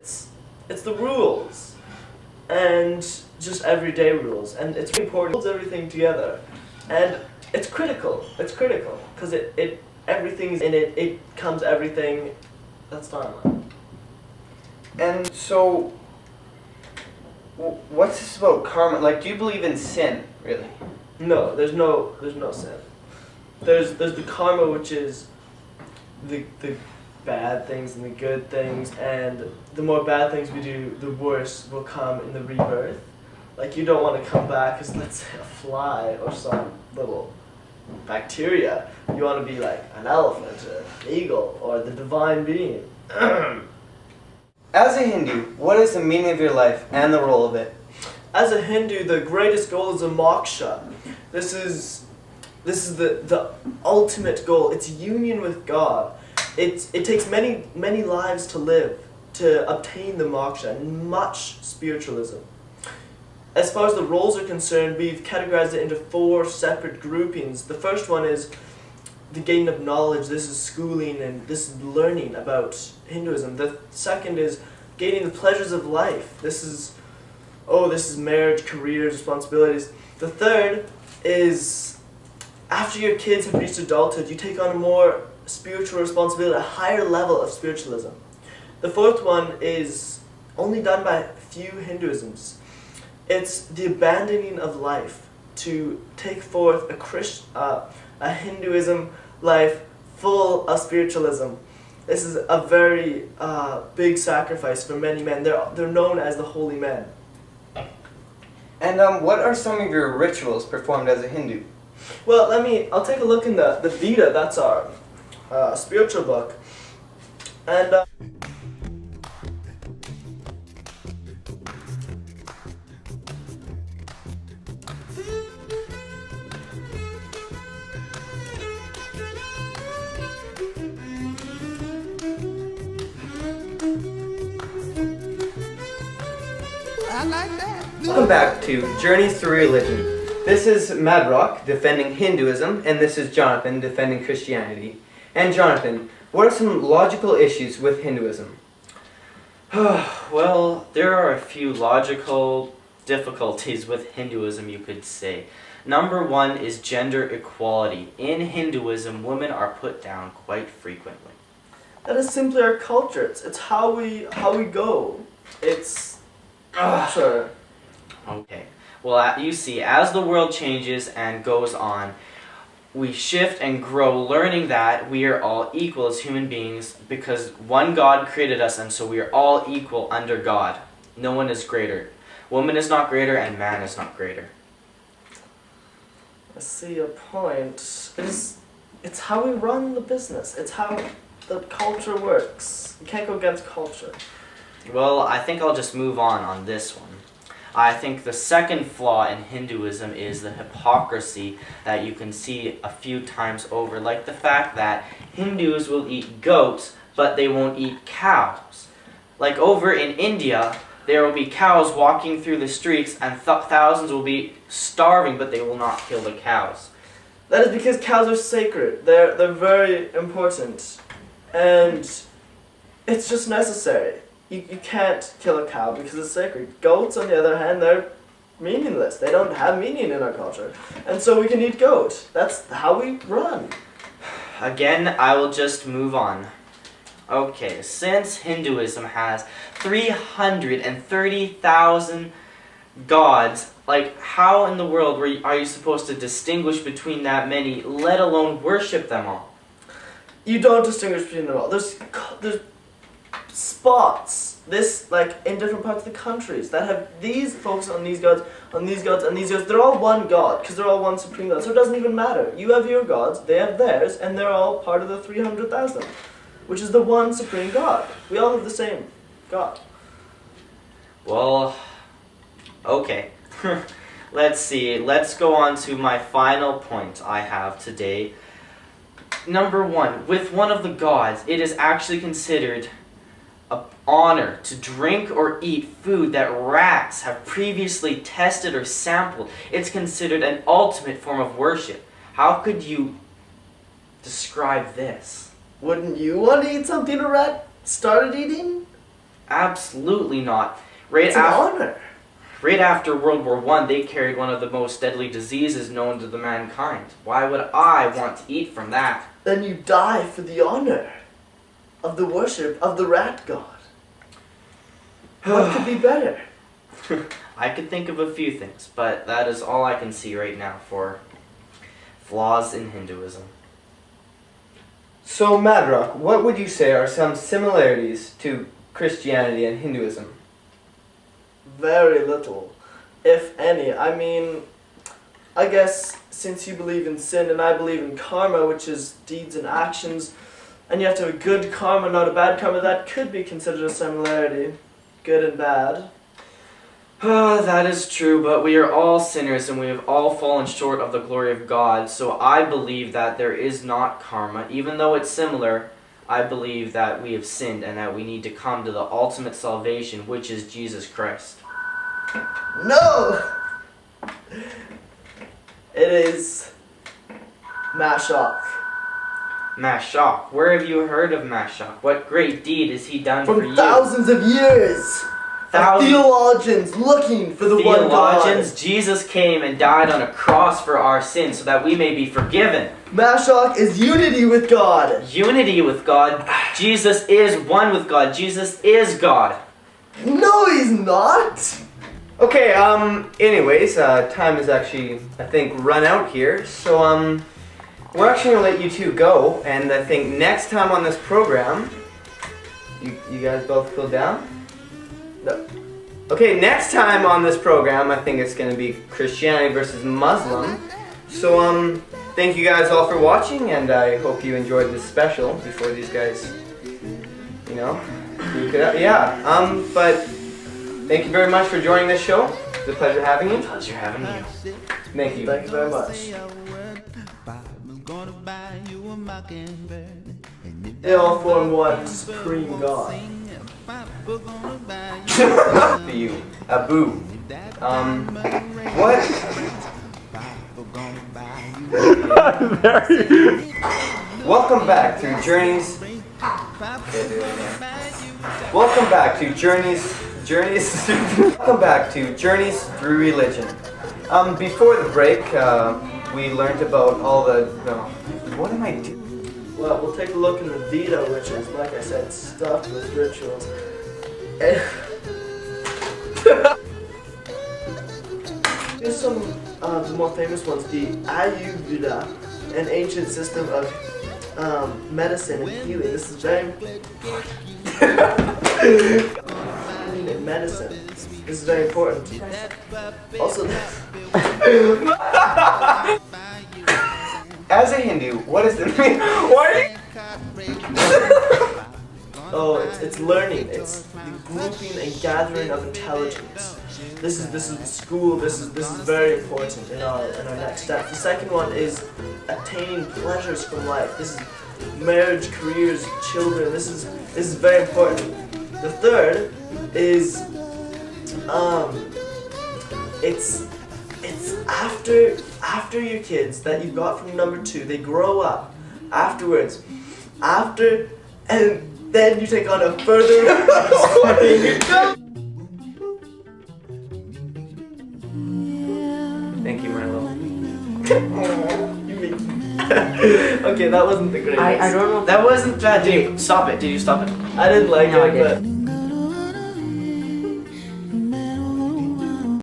It's the rules, and just everyday rules, and it's really important. It holds everything together, and it's critical. It's critical because everything's in it. It comes everything. That's done. And so, what's this about karma? Like, do you believe in sin, really? No, there's no sin. There's the karma, which is the bad things and the good things, and the more bad things we do, the worse will come in the rebirth. Like, you don't want to come back as, let's say, a fly or some little bacteria. You want to be like an elephant, an eagle, or the divine being. As a Hindu, what is the meaning of your life and the role of it? As a Hindu, the greatest goal is a moksha. This is the ultimate goal. It's union with God. It takes many lives to live to obtain the moksha, and much spiritualism. As far as the roles are concerned, we've categorized it into 4 separate groupings. The first one is the gain of knowledge. This is schooling and this is learning about Hinduism. The second is gaining the pleasures of life. This is marriage, careers, responsibilities. The third is after your kids have reached adulthood, you take on a more spiritual responsibility, a higher level of spiritualism. The fourth one is only done by few Hinduisms. It's the abandoning of life to take forth a Hinduism life full of spiritualism. This is a very big sacrifice for many men. They're known as the holy men. And what are some of your rituals performed as a Hindu? Well, I'll take a look in the Veda. That's our spiritual book. And I like that. Welcome back to Journeys Through Religion. This is Madrock defending Hinduism, and this is Jonathan defending Christianity. And Jonathan, what are some logical issues with Hinduism? Well, there are a few logical difficulties with Hinduism, you could say. Number 1 is gender equality. In Hinduism, women are put down quite frequently. that is simply our culture. It's how we go. It's culture. Okay. Well, you see, as the world changes and goes on, we shift and grow, learning that we are all equal as human beings because one God created us, and so we are all equal under God. No one is greater. Woman is not greater, and man is not greater. I see your point. It's how we run the business. It's how the culture works. You can't go against culture. Well, I think I'll just move on this one. I think the second flaw in Hinduism is the hypocrisy that you can see a few times over, like the fact that Hindus will eat goats, but they won't eat cows. Like over in India, there will be cows walking through the streets, and thousands will be starving, but they will not kill the cows. That is because cows are sacred. They're very important, and it's just necessary. You can't kill a cow because it's sacred. Goats, on the other hand, they're meaningless. They don't have meaning in our culture. And so we can eat goat. That's how we run. Again, I will just move on. Okay, since Hinduism has 330,000 gods, like how in the world are you supposed to distinguish between that many, let alone worship them all? You don't distinguish between them all. There's spots, like in different parts of the countries that have these focus on these gods, on these gods, and these gods. They're all one god because they're all one supreme god. So it doesn't even matter. You have your gods, they have theirs, and they're all part of the 300,000, which is the one supreme god. We all have the same god. Well, okay. Let's see. Let's go on to my final point I have today. Number 1, with one of the gods, it is actually considered an honor to drink or eat food that rats have previously tested or sampled. It's considered an ultimate form of worship. How could you describe this? Wouldn't you want to eat something a rat started eating? Absolutely not. Right It's an after honor. Right after World War I, they carried one of the most deadly diseases known to the mankind. Why would I want to eat from that? Then you die for the honor of the worship of the rat god. What could be better? I could think of a few things, but that is all I can see right now for flaws in Hinduism. So, Madrock, what would you say are some similarities to Christianity and Hinduism? Very little, if any. I mean, I guess since you believe in sin and I believe in karma, which is deeds and actions, and you have to have a good karma, not a bad karma, that could be considered a similarity. Good and bad. That is true, but we are all sinners and we have all fallen short of the glory of God, so I believe that there is not karma. Even though it's similar, I believe that we have sinned and that we need to come to the ultimate salvation, which is Jesus Christ. No! It is Mashok. Mashok. Where have you heard of Mashok? What great deed has he done for From you? thousands of years of theologians looking for the one God. Theologians, Jesus came and died on a cross for our sins so that we may be forgiven. Mashok is unity with God. Unity with God. Jesus is one with God. Jesus is God. No, he's not. Okay, anyways, time is actually, I think, run out here, so, we're actually gonna let you two go, and I think next time on this program, you guys both cool down? No. Okay, next time on this program, I think it's gonna be Christianity versus Muslim, so, thank you guys all for watching, and I hope you enjoyed this special before these guys, you know, but thank you very much for joining this show. It's a pleasure having you. Pleasure having you. Thank you. Thank you very much. They all form one supreme God. For you, Abu. What? Welcome back to Journeys. Welcome back to Journeys. Welcome back to Journeys Through Religion. Before the break, we learned about all the. What am I doing? Well, we'll take a look in the Veda, which is, like I said, stuffed with rituals. And here's some of the more famous ones. The Ayurveda, an ancient system of medicine and healing. This is very in medicine. This is very important. Also, as a Hindu, what does it mean? Why? oh, it's learning. It's the grouping and gathering of intelligence. This is the school. This is very important in our next step. The second one is attaining pleasures from life. This is marriage, careers, children. This is very important. The third is it's after your kids that you got from number 2, they grow up afterwards, and then you take on a further Thank you, Milo. Okay, that wasn't the greatest. I don't know. That wasn't bad. Did you stop it? Did you stop it? I didn't like No, I it, didn't. but